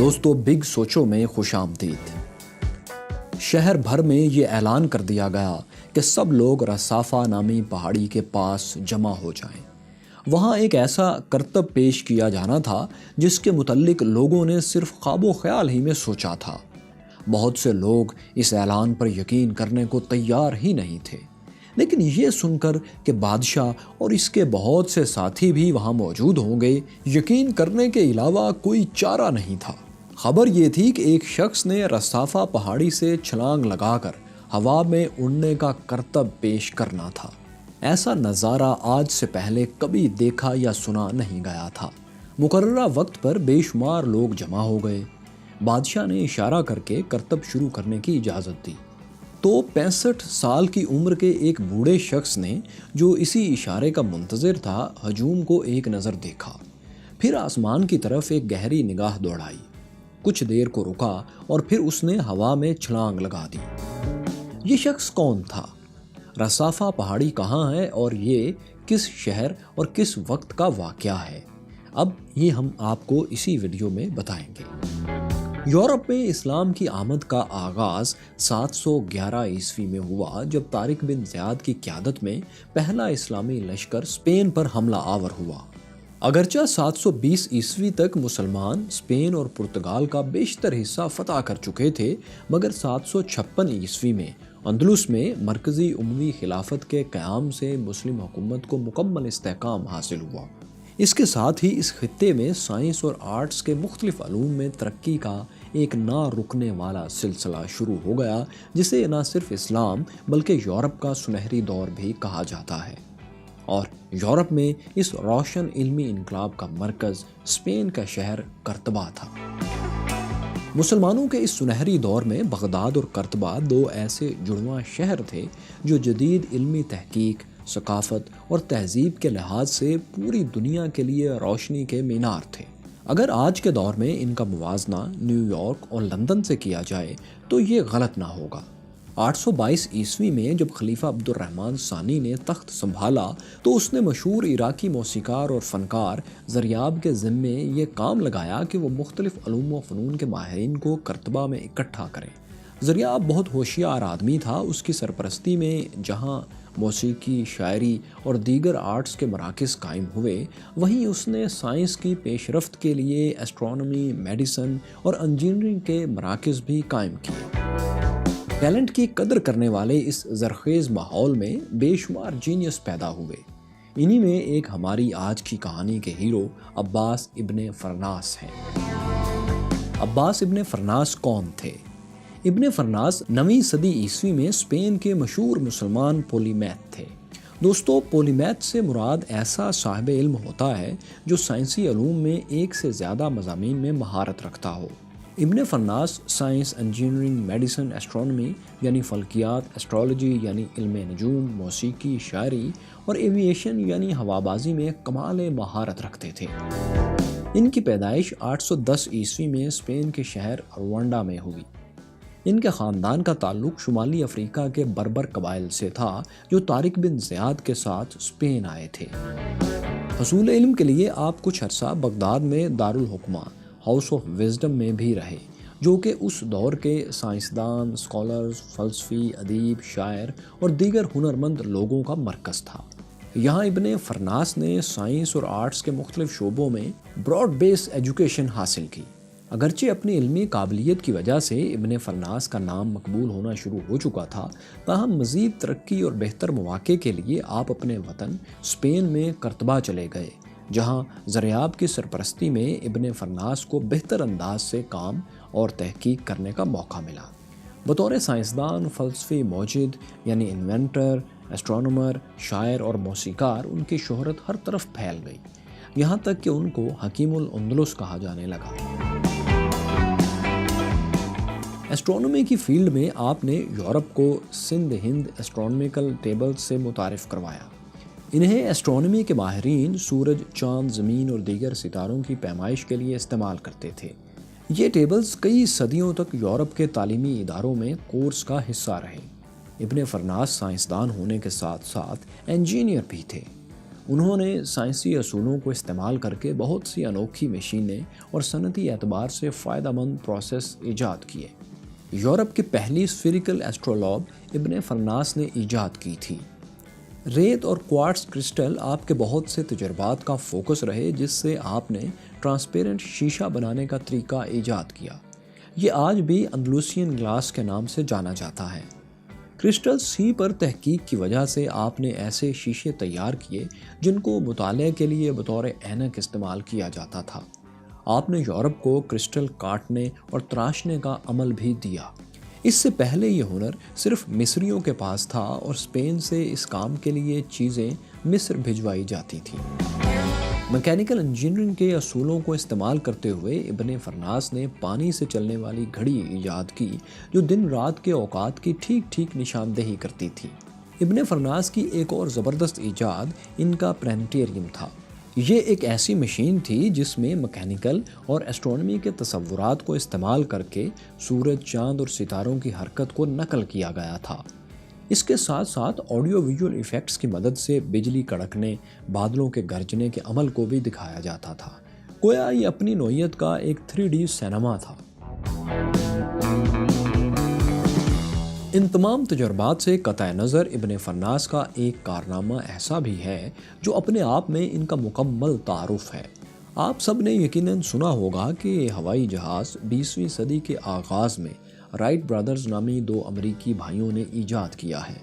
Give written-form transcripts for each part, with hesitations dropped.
دوستو بگ سوچو میں خوش آمدید۔ شہر بھر میں یہ اعلان کر دیا گیا کہ سب لوگ رصافہ نامی پہاڑی کے پاس جمع ہو جائیں۔ وہاں ایک ایسا کرتب پیش کیا جانا تھا جس کے متعلق لوگوں نے صرف خواب و خیال ہی میں سوچا تھا۔ بہت سے لوگ اس اعلان پر یقین کرنے کو تیار ہی نہیں تھے، لیکن یہ سن کر کہ بادشاہ اور اس کے بہت سے ساتھی بھی وہاں موجود ہوں گے، یقین کرنے کے علاوہ کوئی چارہ نہیں تھا۔ خبر یہ تھی کہ ایک شخص نے رصافہ پہاڑی سے چھلانگ لگا کر ہوا میں اڑنے کا کرتب پیش کرنا تھا۔ ایسا نظارہ آج سے پہلے کبھی دیکھا یا سنا نہیں گیا تھا۔ مقررہ وقت پر بے شمار لوگ جمع ہو گئے۔ بادشاہ نے اشارہ کر کے کرتب شروع کرنے کی اجازت دی تو 65 سال کی عمر کے ایک بوڑھے شخص نے، جو اسی اشارے کا منتظر تھا، ہجوم کو ایک نظر دیکھا، پھر آسمان کی طرف ایک گہری نگاہ دوڑائی، کچھ دیر کو رکا اور پھر اس نے ہوا میں چھلانگ لگا دی۔ یہ شخص کون تھا؟ رصافہ پہاڑی کہاں ہے اور یہ کس شہر اور کس وقت کا واقعہ ہے؟ اب یہ ہم آپ کو اسی ویڈیو میں بتائیں گے۔ یورپ میں اسلام کی آمد کا آغاز 711 عیسوی میں ہوا، جب طارق بن زیاد کی قیادت میں پہلا اسلامی لشکر اسپین پر حملہ آور ہوا۔ اگرچہ 720 عیسوی تک مسلمان اسپین اور پرتگال کا بیشتر حصہ فتح کر چکے تھے، مگر 756 عیسوی میں اندلس میں مرکزی اموی خلافت کے قیام سے مسلم حکومت کو مکمل استحکام حاصل ہوا۔ اس کے ساتھ ہی اس خطے میں سائنس اور آرٹس کے مختلف علوم میں ترقی کا ایک نہ رکنے والا سلسلہ شروع ہو گیا، جسے نہ صرف اسلام بلکہ یورپ کا سنہری دور بھی کہا جاتا ہے۔ اور یورپ میں اس روشن علمی انقلاب کا مرکز اسپین کا شہر قرطبہ تھا۔ مسلمانوں کے اس سنہری دور میں بغداد اور قرطبہ دو ایسے جڑواں شہر تھے جو جدید علمی تحقیق، ثقافت اور تہذیب کے لحاظ سے پوری دنیا کے لیے روشنی کے مینار تھے۔ اگر آج کے دور میں ان کا موازنہ نیو یارک اور لندن سے کیا جائے تو یہ غلط نہ ہوگا۔ 822 عیسوی میں جب خلیفہ عبد الرحمن ثانی نے تخت سنبھالا تو اس نے مشہور عراقی موسیقار اور فنکار زریاب کے ذمے یہ کام لگایا کہ وہ مختلف علوم و فنون کے ماہرین کو قرطبہ میں اکٹھا کریں۔ زریاب بہت ہوشیار آدمی تھا۔ اس کی سرپرستی میں جہاں موسیقی، شاعری اور دیگر آرٹس کے مراکز قائم ہوئے، وہیں اس نے سائنس کی پیش رفت کے لیے ایسٹرونومی، میڈیسن اور انجینئرنگ کے مراکز بھی قائم کیے۔ ٹیلنٹ کی قدر کرنے والے اس زرخیز ماحول میں بے شمار جینیس پیدا ہوئے۔ انہی میں ایک ہماری آج کی کہانی کے ہیرو عباس ابن فرناس ہیں۔ عباس ابن فرناس کون تھے؟ ابن فرناس 9ویں صدی عیسوی میں اسپین کے مشہور مسلمان پولیمیتھ تھے۔ دوستو، پولیمیتھ سے مراد ایسا صاحب علم ہوتا ہے جو سائنسی علوم میں ایک سے زیادہ مضامین میں مہارت رکھتا ہو۔ ابن فرناس سائنس، انجینئرنگ، میڈیسن، ایسٹرونومی یعنی فلکیات، ایسٹرولوجی یعنی علم نجوم، موسیقی، شاعری اور ایوییشن یعنی ہوابازی میں کمال مہارت رکھتے تھے۔ ان کی پیدائش 810 عیسوی میں اسپین کے شہر روانڈا میں ہوئی۔ ان کے خاندان کا تعلق شمالی افریقہ کے بربر قبائل سے تھا جو طارق بن زیاد کے ساتھ اسپین آئے تھے۔ حصول علم کے لیے آپ کچھ عرصہ بغداد میں دارالحکمہ ہاؤس آف وزڈم میں بھی رہے، جو کہ اس دور کے سائنسدان، اسکالرز، فلسفی، ادیب، شاعر اور دیگر ہنرمند لوگوں کا مرکز تھا۔ یہاں ابن فرناس نے سائنس اور آرٹس کے مختلف شعبوں میں براڈ بیس ایجوکیشن حاصل کی۔ اگرچہ اپنی علمی قابلیت کی وجہ سے ابن فرناس کا نام مقبول ہونا شروع ہو چکا تھا، تاہم مزید ترقی اور بہتر مواقع کے لیے آپ اپنے وطن اسپین میں قرطبہ چلے گئے، جہاں زریاب کی سرپرستی میں ابن فرناس کو بہتر انداز سے کام اور تحقیق کرنے کا موقع ملا۔ بطور سائنسدان، فلسفی موجد یعنی انوینٹر، ایسٹرونومر، شاعر اور موسیقار ان کی شہرت ہر طرف پھیل گئی، یہاں تک کہ ان کو حکیم الاندلس کہا جانے لگا۔ ایسٹرونومی کی فیلڈ میں آپ نے یورپ کو سندھ ہند ایسٹرونومیکل ٹیبلز سے متعارف کروایا۔ انہیں ایسٹرونومی کے ماہرین سورج، چاند، زمین اور دیگر ستاروں کی پیمائش کے لیے استعمال کرتے تھے۔ یہ ٹیبلز کئی صدیوں تک یورپ کے تعلیمی اداروں میں کورس کا حصہ رہے۔ ابن فرناس سائنسدان ہونے کے ساتھ ساتھ انجینئر بھی تھے۔ انہوں نے سائنسی اصولوں کو استعمال کر کے بہت سی انوکھی مشینیں اور صنعتی اعتبار سے فائدہ مند پروسیس ایجاد کیے۔ یورپ کی پہلی اسفیریکل ایسٹرولوب ابن فرناس نے ایجاد کی تھی۔ ریت اور کوارٹز کرسٹل آپ کے بہت سے تجربات کا فوکس رہے، جس سے آپ نے ٹرانسپیرنٹ شیشہ بنانے کا طریقہ ایجاد کیا۔ یہ آج بھی اندلوسین گلاس کے نام سے جانا جاتا ہے۔ کرسٹل سی پر تحقیق کی وجہ سے آپ نے ایسے شیشے تیار کیے جن کو مطالعے کے لیے بطور اینک استعمال کیا جاتا تھا۔ آپ نے یورپ کو کرسٹل کاٹنے اور تراشنے کا عمل بھی دیا۔ اس سے پہلے یہ ہنر صرف مصریوں کے پاس تھا اور اسپین سے اس کام کے لیے چیزیں مصر بھجوائی جاتی تھیں۔ میکینیکل انجینئرنگ کے اصولوں کو استعمال کرتے ہوئے ابن فرناس نے پانی سے چلنے والی گھڑی ایجاد کی جو دن رات کے اوقات کی ٹھیک ٹھیک نشاندہی کرتی تھی۔ ابن فرناس کی ایک اور زبردست ایجاد ان کا پلانیٹیریم تھا۔ یہ ایک ایسی مشین تھی جس میں میکینیکل اور ایسٹرونومی کے تصورات کو استعمال کر کے سورج، چاند اور ستاروں کی حرکت کو نقل کیا گیا تھا۔ اس کے ساتھ ساتھ آڈیو ویژول ایفیکٹس کی مدد سے بجلی کڑکنے، بادلوں کے گرجنے کے عمل کو بھی دکھایا جاتا تھا۔ گویا یہ اپنی نوعیت کا ایک 3D سینما تھا۔ ان تمام تجربات سے قطع نظر ابن فرناس کا ایک کارنامہ ایسا بھی ہے جو اپنے آپ میں ان کا مکمل تعارف ہے۔ آپ سب نے یقیناً سنا ہوگا کہ یہ ہوائی جہاز 20ویں صدی کے آغاز میں رائٹ برادرز نامی دو امریکی بھائیوں نے ایجاد کیا ہے،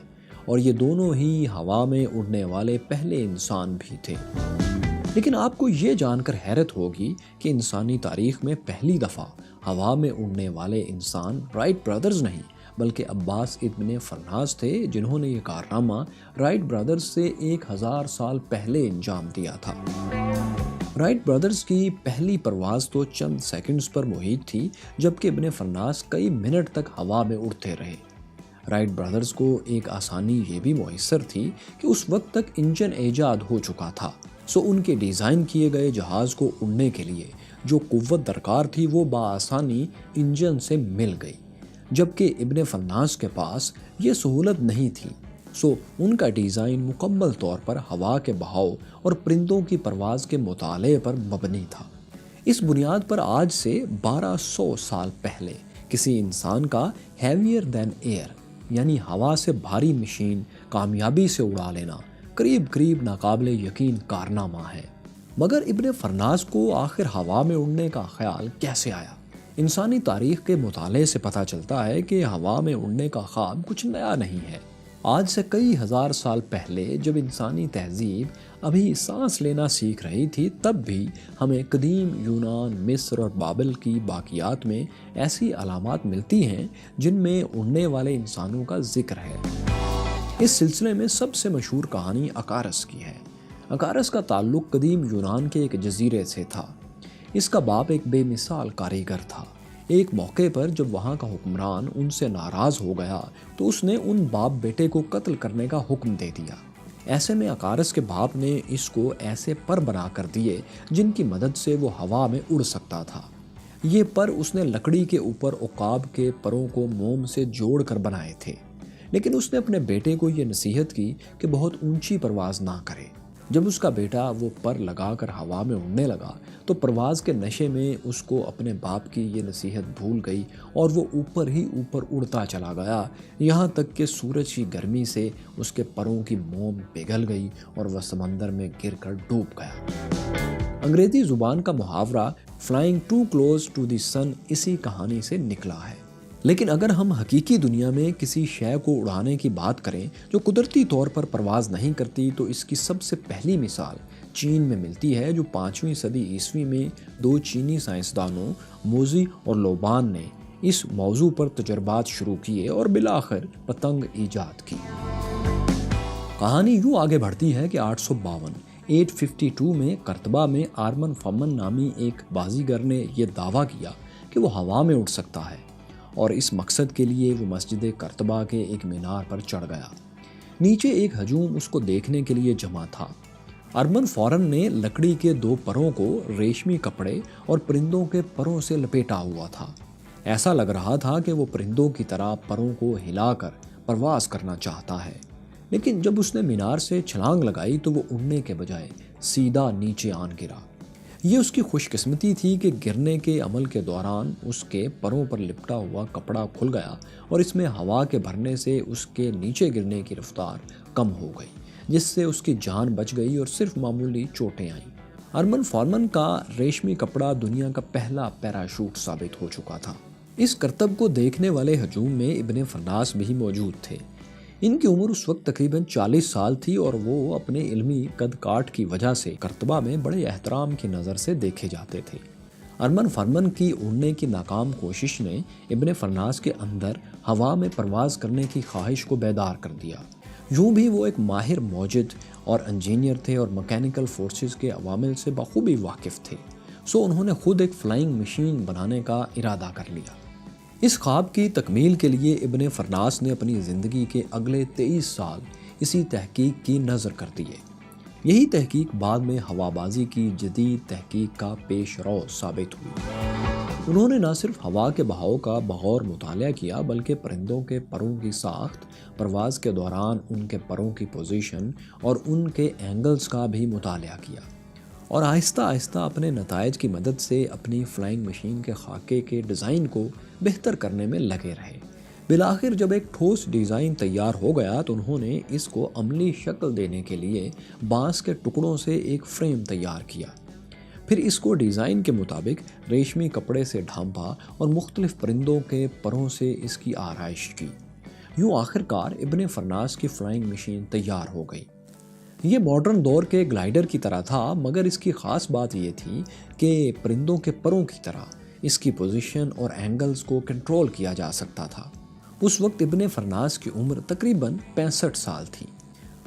اور یہ دونوں ہی ہوا میں اڑنے والے پہلے انسان بھی تھے۔ لیکن آپ کو یہ جان کر حیرت ہوگی کہ انسانی تاریخ میں پہلی دفعہ ہوا میں اڑنے والے انسان رائٹ برادرز نہیں بلکہ عباس ابن فرناس تھے، جنہوں نے یہ کارنامہ رائٹ برادرز سے 1000 سال پہلے انجام دیا تھا۔ رائٹ برادرز کی پہلی پرواز تو چند سیکنڈز پر محیط تھی، جبکہ ابن فرناس کئی منٹ تک ہوا میں اڑتے رہے۔ رائٹ برادرز کو ایک آسانی یہ بھی میسر تھی کہ اس وقت تک انجن ایجاد ہو چکا تھا، سو ان کے ڈیزائن کیے گئے جہاز کو اڑنے کے لیے جو قوت درکار تھی وہ بآسانی انجن سے مل گئی، جبکہ ابن فرناس کے پاس یہ سہولت نہیں تھی، سو ان کا ڈیزائن مکمل طور پر ہوا کے بہاؤ اور پرندوں کی پرواز کے مطالعے پر مبنی تھا۔ اس بنیاد پر آج سے 1200 سال پہلے کسی انسان کا ہیویئر دین ایئر یعنی ہوا سے بھاری مشین کامیابی سے اڑا لینا قریب ناقابل یقین کارنامہ ہے۔ مگر ابن فرناس کو آخر ہوا میں اڑنے کا خیال کیسے آیا؟ انسانی تاریخ کے مطالعے سے پتہ چلتا ہے کہ ہوا میں اڑنے کا خواب کچھ نیا نہیں ہے۔ آج سے کئی ہزار سال پہلے جب انسانی تہذیب ابھی سانس لینا سیکھ رہی تھی، تب بھی ہمیں قدیم یونان، مصر اور بابل کی باقیات میں ایسی علامات ملتی ہیں جن میں اڑنے والے انسانوں کا ذکر ہے۔ اس سلسلے میں سب سے مشہور کہانی اکارس کی ہے۔ اکارس کا تعلق قدیم یونان کے ایک جزیرے سے تھا۔ اس کا باپ ایک بے مثال کاریگر تھا۔ ایک موقع پر جب وہاں کا حکمران ان سے ناراض ہو گیا تو اس نے ان باپ بیٹے کو قتل کرنے کا حکم دے دیا۔ ایسے میں اکارس کے باپ نے اس کو ایسے پر بنا کر دیے جن کی مدد سے وہ ہوا میں اڑ سکتا تھا۔ یہ پر اس نے لکڑی کے اوپر عقاب کے پروں کو موم سے جوڑ کر بنائے تھے، لیکن اس نے اپنے بیٹے کو یہ نصیحت کی کہ بہت اونچی پرواز نہ کرے۔ جب اس کا بیٹا وہ پر لگا کر ہوا میں اڑنے لگا تو پرواز کے نشے میں اس کو اپنے باپ کی یہ نصیحت بھول گئی اور وہ اوپر ہی اوپر اڑتا چلا گیا، یہاں تک کہ سورج کی گرمی سے اس کے پروں کی موم پگھل گئی اور وہ سمندر میں گر کر ڈوب گیا۔ انگریزی زبان کا محاورہ flying to close to the sun اسی کہانی سے نکلا ہے۔ لیکن اگر ہم حقیقی دنیا میں کسی شے کو اڑانے کی بات کریں جو قدرتی طور پر پرواز نہیں کرتی، تو اس کی سب سے پہلی مثال چین میں ملتی ہے، جو 5ویں صدی عیسوی میں 2 چینی سائنسدانوں موزی اور لوبان نے اس موضوع پر تجربات شروع کیے اور بالآخر پتنگ ایجاد کی۔ کہانی یوں آگے بڑھتی ہے کہ 852 میں کرتبہ میں آرمن فمن نامی ایک بازیگر نے یہ دعویٰ کیا کہ وہ ہوا میں اڑ سکتا ہے، اور اس مقصد کے لیے وہ مسجد کرتبہ کے ایک مینار پر چڑھ گیا۔ نیچے ایک ہجوم اس کو دیکھنے کے لیے جمع تھا۔ ارمن فوراً نے لکڑی کے 2 پروں کو ریشمی کپڑے اور پرندوں کے پروں سے لپیٹا ہوا تھا۔ ایسا لگ رہا تھا کہ وہ پرندوں کی طرح پروں کو ہلا کر پرواز کرنا چاہتا ہے۔ لیکن جب اس نے مینار سے چھلانگ لگائی تو وہ اڑنے کے بجائے سیدھا نیچے آن گرا۔ یہ اس کی خوش قسمتی تھی کہ گرنے کے عمل کے دوران اس کے پروں پر لپٹا ہوا کپڑا کھل گیا اور اس میں ہوا کے بھرنے سے اس کے نیچے گرنے کی رفتار کم ہو گئی، جس سے اس کی جان بچ گئی اور صرف معمولی چوٹیں آئیں۔ ارمن فارمن کا ریشمی کپڑا دنیا کا پہلا پیراشوٹ ثابت ہو چکا تھا۔ اس کرتب کو دیکھنے والے ہجوم میں ابن فرناس بھی موجود تھے۔ ان کی عمر اس وقت تقریباً 40 سال تھی اور وہ اپنے علمی قد کاٹ کی وجہ سے کرتبہ میں بڑے احترام کی نظر سے دیکھے جاتے تھے۔ ارمن فرمن کی اڑنے کی ناکام کوشش نے ابن فرناس کے اندر ہوا میں پرواز کرنے کی خواہش کو بیدار کر دیا۔ یوں بھی وہ ایک ماہر موجد اور انجینئر تھے اور مکینیکل فورسز کے عوامل سے بخوبی واقف تھے، سو انہوں نے خود ایک فلائنگ مشین بنانے کا ارادہ کر لیا۔ اس خواب کی تکمیل کے لیے ابن فرناس نے اپنی زندگی کے اگلے 23 سال اسی تحقیق کی نذر کر دیے۔ یہی تحقیق بعد میں ہوا بازی کی جدید تحقیق کا پیش رو ثابت ہوئی۔ انہوں نے نہ صرف ہوا کے بہاؤ کا بغور مطالعہ کیا بلکہ پرندوں کے پروں کی ساخت، پرواز کے دوران ان کے پروں کی پوزیشن اور ان کے اینگلز کا بھی مطالعہ کیا، اور آہستہ آہستہ اپنے نتائج کی مدد سے اپنی فلائنگ مشین کے خاکے کے ڈیزائن کو بہتر کرنے میں لگے رہے۔ بالآخر جب ایک ٹھوس ڈیزائن تیار ہو گیا تو انہوں نے اس کو عملی شکل دینے کے لیے بانس کے ٹکڑوں سے ایک فریم تیار کیا، پھر اس کو ڈیزائن کے مطابق ریشمی کپڑے سے ڈھانپا اور مختلف پرندوں کے پروں سے اس کی آرائش کی۔ یوں آخرکار ابن فرناس کی فلائنگ مشین تیار ہو گئی۔ یہ ماڈرن دور کے گلائیڈر کی طرح تھا، مگر اس کی خاص بات یہ تھی کہ پرندوں کے پروں کی طرح اس کی پوزیشن اور اینگلز کو کنٹرول کیا جا سکتا تھا۔ اس وقت ابن فرناس کی عمر تقریباً 65 سال تھی۔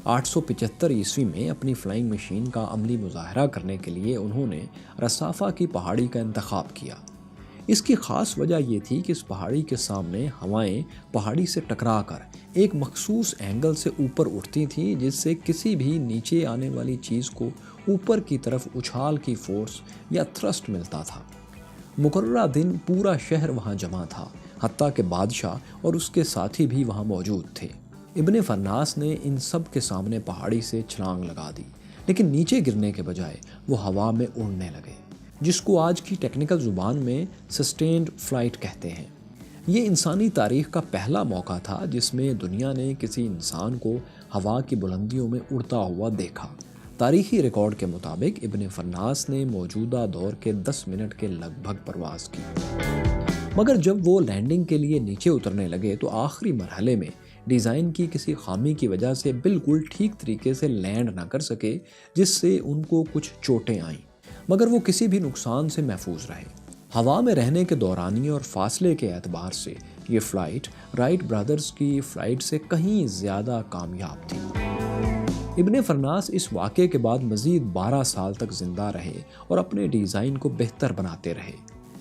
875 عیسوی میں اپنی فلائنگ مشین کا عملی مظاہرہ کرنے کے لیے انہوں نے رصافہ کی پہاڑی کا انتخاب کیا۔ اس کی خاص وجہ یہ تھی کہ اس پہاڑی کے سامنے ہوائیں پہاڑی سے ٹکرا کر ایک مخصوص اینگل سے اوپر اٹھتی تھیں، جس سے کسی بھی نیچے آنے والی چیز کو اوپر کی طرف اچھال کی فورس یا تھرسٹ ملتا تھا۔ مقررہ دن پورا شہر وہاں جمع تھا، حتیٰ کہ بادشاہ اور اس کے ساتھی بھی وہاں موجود تھے۔ ابن فرناس نے ان سب کے سامنے پہاڑی سے چھلانگ لگا دی، لیکن نیچے گرنے کے بجائے وہ ہوا میں اڑنے لگے، جس کو آج کی ٹیکنیکل زبان میں سسٹینڈ فلائٹ کہتے ہیں۔ یہ انسانی تاریخ کا پہلا موقع تھا جس میں دنیا نے کسی انسان کو ہوا کی بلندیوں میں اڑتا ہوا دیکھا۔ تاریخی ریکارڈ کے مطابق ابن فرناس نے موجودہ دور کے 10 منٹ کے لگ بھگ پرواز کی، مگر جب وہ لینڈنگ کے لیے نیچے اترنے لگے تو آخری مرحلے میں ڈیزائن کی کسی خامی کی وجہ سے بالکل ٹھیک طریقے سے لینڈ نہ کر سکے، جس سے ان کو کچھ چوٹیں آئیں، مگر وہ کسی بھی نقصان سے محفوظ رہے۔ ہوا میں رہنے کے دورانیے اور فاصلے کے اعتبار سے یہ فلائٹ رائٹ برادرز کی فلائٹ سے کہیں زیادہ کامیاب تھی۔ ابن فرناس اس واقعے کے بعد مزید 12 سال تک زندہ رہے اور اپنے ڈیزائن کو بہتر بناتے رہے۔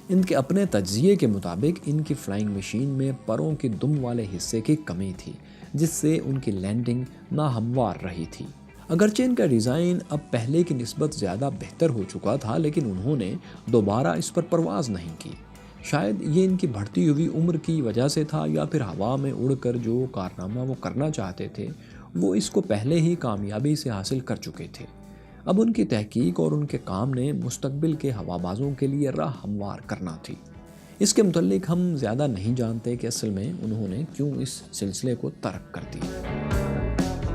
ان کے اپنے تجزیے کے مطابق ان کی فلائنگ مشین میں پروں کی دم والے حصے کی کمی تھی، جس سے ان کی لینڈنگ ناہموار رہی تھی۔ اگرچہ ان کا ڈیزائن اب پہلے کی نسبت زیادہ بہتر ہو چکا تھا، لیکن انہوں نے دوبارہ اس پر پرواز نہیں کی۔ شاید یہ ان کی بڑھتی ہوئی عمر کی وجہ سے تھا، یا پھر ہوا میں اڑ کر جو کارنامہ وہ کرنا چاہتے تھے وہ اس کو پہلے ہی کامیابی سے حاصل کر چکے تھے۔ اب ان کی تحقیق اور ان کے کام نے مستقبل کے ہوا بازوں کے لیے راہ ہموار کرنا تھی۔ اس کے متعلق ہم زیادہ نہیں جانتے کہ اصل میں انہوں نے کیوں اس سلسلے کو ترک کر دیا۔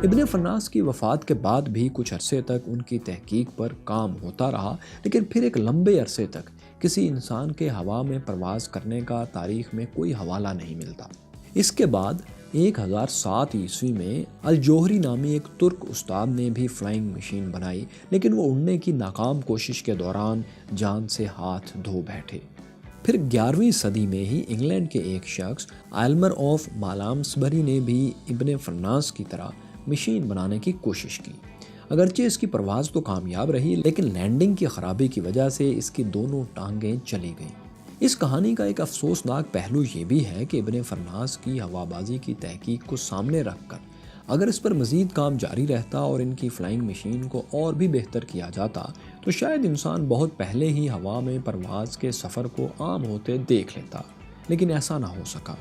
ابن فرناس کی وفات کے بعد بھی کچھ عرصے تک ان کی تحقیق پر کام ہوتا رہا، لیکن پھر ایک لمبے عرصے تک کسی انسان کے ہوا میں پرواز کرنے کا تاریخ میں کوئی حوالہ نہیں ملتا۔ اس کے بعد 1007 عیسوی میں الجوہری نامی ایک ترک استاد نے بھی فلائنگ مشین بنائی، لیکن وہ اڑنے کی ناکام کوشش کے دوران جان سے ہاتھ دھو بیٹھے۔ پھر 11ویں صدی میں ہی انگلینڈ کے ایک شخص ایلمر آف مالامسبری نے بھی ابن فرناس کی طرح مشین بنانے کی کوشش کی۔ اگرچہ اس کی پرواز تو کامیاب رہی، لیکن لینڈنگ کی خرابی کی وجہ سے اس کی دونوں ٹانگیں چلی گئیں۔ اس کہانی کا ایک افسوسناک پہلو یہ بھی ہے کہ ابن فرناس کی ہوا بازی کی تحقیق کو سامنے رکھ کر اگر اس پر مزید کام جاری رہتا اور ان کی فلائنگ مشین کو اور بھی بہتر کیا جاتا تو شاید انسان بہت پہلے ہی ہوا میں پرواز کے سفر کو عام ہوتے دیکھ لیتا، لیکن ایسا نہ ہو سکا۔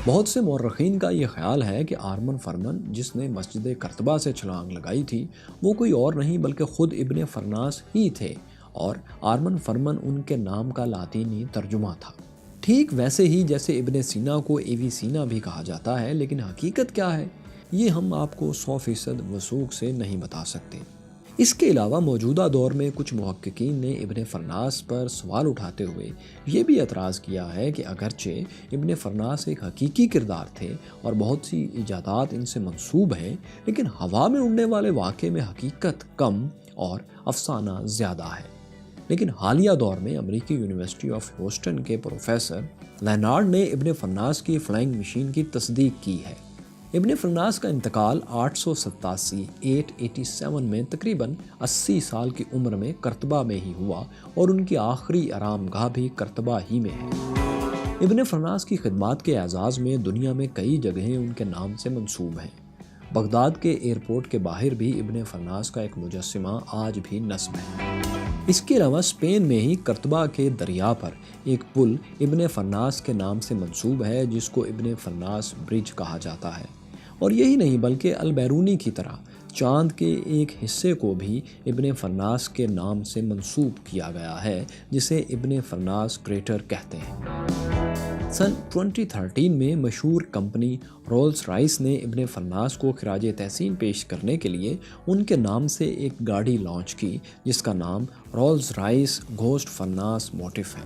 بہت سے مورخین کا یہ خیال ہے کہ آرمن فرمن جس نے مسجد کرتبہ سے چھلانگ لگائی تھی وہ کوئی اور نہیں بلکہ خود ابن فرناس ہی تھے، اور آرمن فرمن ان کے نام کا لاطینی ترجمہ تھا۔ ٹھیک ویسے ہی جیسے ابن سینا کو ایوی سینا بھی کہا جاتا ہے، لیکن حقیقت کیا ہے یہ ہم آپ کو 100% وثوق سے نہیں بتا سکتے۔ اس کے علاوہ موجودہ دور میں کچھ محققین نے ابن فرناس پر سوال اٹھاتے ہوئے یہ بھی اعتراض کیا ہے کہ اگرچہ ابن فرناس ایک حقیقی کردار تھے اور بہت سی ایجادات ان سے منسوب ہیں، لیکن ہوا میں اڑنے والے واقعے میں حقیقت کم اور افسانہ زیادہ ہے۔ لیکن حالیہ دور میں امریکی یونیورسٹی آف ہیوسٹن کے پروفیسر لینارڈ نے ابن فرناس کی فلائنگ مشین کی تصدیق کی ہے۔ ابن فرناس کا انتقال 887 میں تقریباً 80 سال کی عمر میں کرتبہ میں ہی ہوا، اور ان کی آخری آرام گاہ بھی کرتبہ ہی میں ہے۔ ابن فرناس کی خدمات کے اعزاز میں دنیا میں کئی جگہیں ان کے نام سے منسوب ہیں۔ بغداد کے ایئرپورٹ کے باہر بھی ابن فرناس کا ایک مجسمہ آج بھی نصب ہے۔ اس کے علاوہ اسپین میں ہی کرتبہ کے دریا پر ایک پل ابن فرناس کے نام سے منسوب ہے جس کو ابن فرناس برج کہا جاتا ہے۔ اور یہی نہیں بلکہ البیرونی کی طرح چاند کے ایک حصے کو بھی ابن فرناس کے نام سے منسوب کیا گیا ہے جسے ابن فرناس کریٹر کہتے ہیں۔ سن 2013 میں مشہور کمپنی رولز رائس نے ابن فرناس کو خراج تحسین پیش کرنے کے لیے ان کے نام سے ایک گاڑی لانچ کی جس کا نام رولز رائس گھوسٹ فرناس موٹف ہے۔